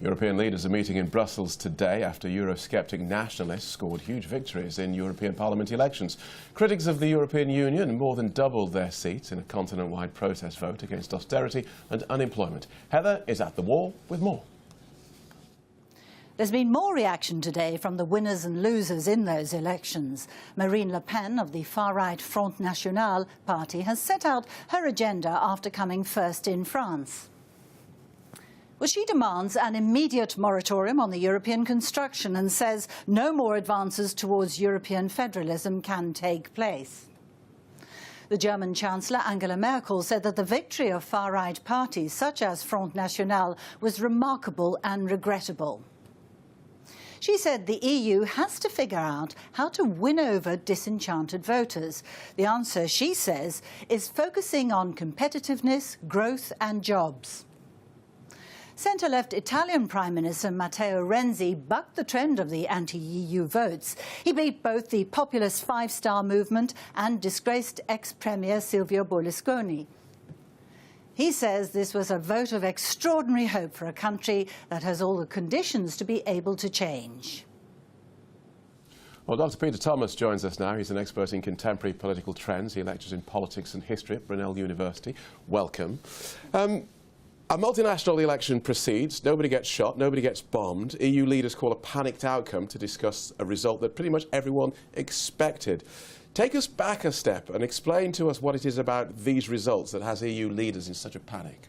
European leaders are meeting in Brussels today after Eurosceptic nationalists scored huge victories in European Parliament elections. Critics of the European Union more than doubled their seats in a continent-wide protest vote against austerity and unemployment. Heather is at the wall with more. There's been more reaction today from the winners and losers in those elections. Marine Le Pen of the far-right Front National party has set out her agenda after coming first in France. Well, she demands an immediate moratorium on the European construction and says no more advances towards European federalism can take place. The German Chancellor Angela Merkel said that the victory of far-right parties such as Front National was remarkable and regrettable. She said the EU has to figure out how to win over disenchanted voters. The answer, she says, is focusing on competitiveness, growth and jobs. Centre-left Italian Prime Minister Matteo Renzi bucked the trend of the anti-EU votes. He beat both the populist Five-Star Movement and disgraced ex-Premier Silvio Berlusconi. He says this was a vote of extraordinary hope for a country that has all the conditions to be able to change. Well, Dr. Peter Thomas joins us now. He's an expert in contemporary political trends. He lectures in politics and history at Brunel University. Welcome. A multinational election proceeds. Nobody gets shot, nobody gets bombed. EU leaders call a panicked outcome to discuss a result that pretty much everyone expected. Take us back a step and explain to us what it is about these results that has EU leaders in such a panic.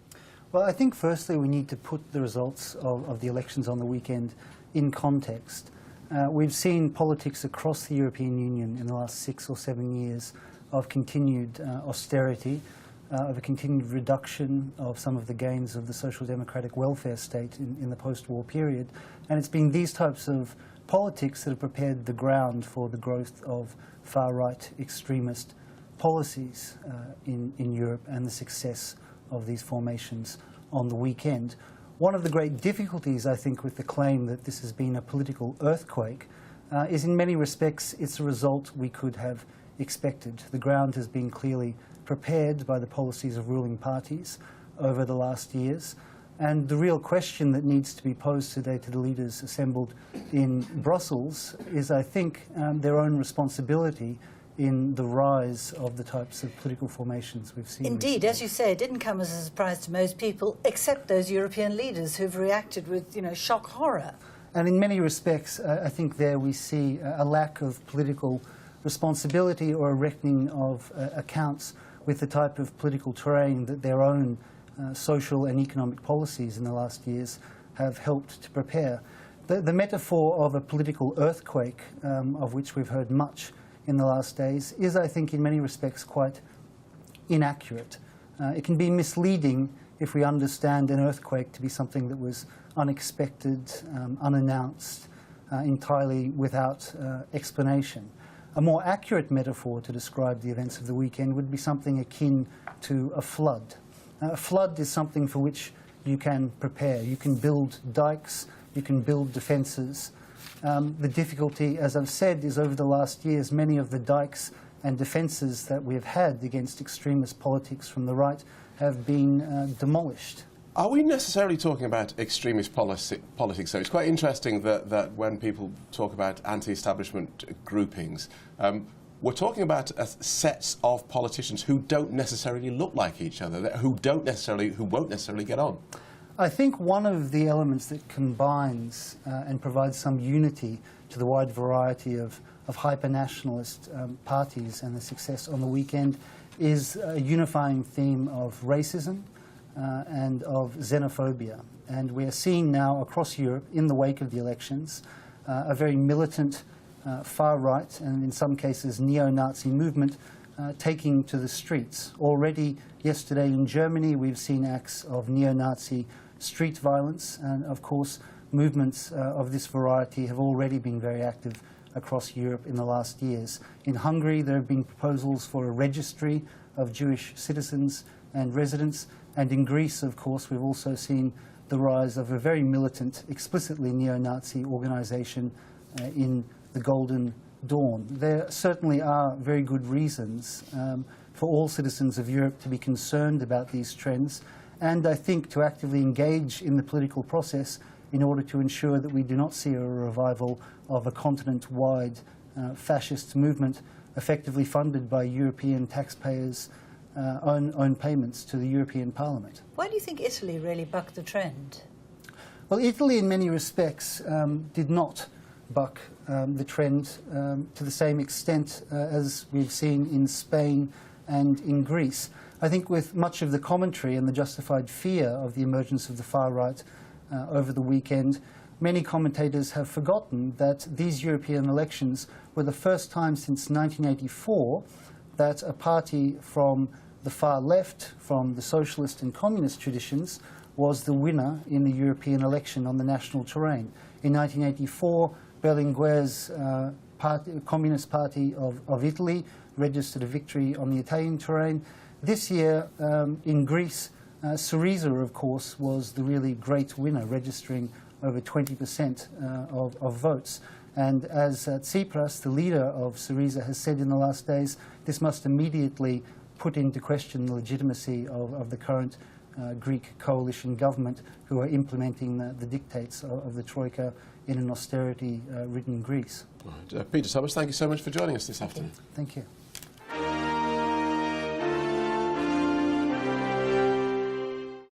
Well, I think firstly we need to put the results of the elections on the weekend in context. We've seen politics across the European Union in the last 6 or 7 years of continued austerity, of a continued reduction of some of the gains of the social democratic welfare state in the post-war period. And it's been these types of politics that have prepared the ground for the growth of far-right extremist policies in Europe and the success of these formations on the weekend. One of the great difficulties, I think, with the claim that this has been a political earthquake is in many respects it's a result we could have expected. The ground has been clearly prepared by the policies of ruling parties over the last years. And the real question that needs to be posed today to the leaders assembled in Brussels is, I think, their own responsibility in the rise of the types of political formations we've seen. Indeed, recently. as you say, it didn't come as a surprise to most people, except those European leaders who've reacted with, shock horror. And in many respects, I think there we see a lack of political responsibility or a reckoning of accounts with the type of political terrain that their own social and economic policies in the last years have helped to prepare. The metaphor of a political earthquake, of which we've heard much in the last days, is, I think, in many respects quite inaccurate. It can be misleading if we understand an earthquake to be something that was unexpected, unannounced, entirely without explanation. A more accurate metaphor to describe the events of the weekend would be something akin to a flood. A flood is something for which you can prepare. You can build dikes, you can build defences. The difficulty, as I've said, is over the last years, many of the dikes and defences that we have had against extremist politics from the right have been demolished. Are we necessarily talking about extremist politics? So it's quite interesting that when people talk about anti-establishment groupings, we're talking about sets of politicians who don't necessarily look like each other, who won't necessarily get on. I think one of the elements that combines and provides some unity to the wide variety of hyper-nationalist parties and the success on the weekend is a unifying theme of racism and of xenophobia. And we are seeing now across Europe, in the wake of the elections, a very militant far-right and in some cases neo-Nazi movement taking to the streets. Already yesterday in Germany we've seen acts of neo-Nazi street violence, and of course movements of this variety have already been very active across Europe in the last years. In Hungary there have been proposals for a registry of Jewish citizens and residents, and in Greece, of course, we've also seen the rise of a very militant, explicitly neo-Nazi organisation in the Golden Dawn. There certainly are very good reasons for all citizens of Europe to be concerned about these trends, and I think to actively engage in the political process in order to ensure that we do not see a revival of a continent-wide fascist movement effectively funded by European taxpayers' own payments to the European Parliament. Why do you think Italy really bucked the trend? Well, Italy in many respects did not buck the trend to the same extent as we've seen in Spain and in Greece. I think with much of the commentary and the justified fear of the emergence of the far right over the weekend, many commentators have forgotten that these European elections were the first time since 1984 that a party from the far left, from the socialist and communist traditions, was the winner in the European election on the national terrain. In 1984, Berlinguer's Communist Party of Italy registered a victory on the Italian terrain. This year, in Greece, Syrisa, of course, was the really great winner, registering over 20% of votes. And as Tsipras, the leader of Syrisa, has said in the last days, this must immediately put into question the legitimacy of the current Greek coalition government, who are implementing the dictates of the Troika in an austerity-ridden Greece. Right. Peter Thomas, thank you so much for joining us this afternoon. Thank you.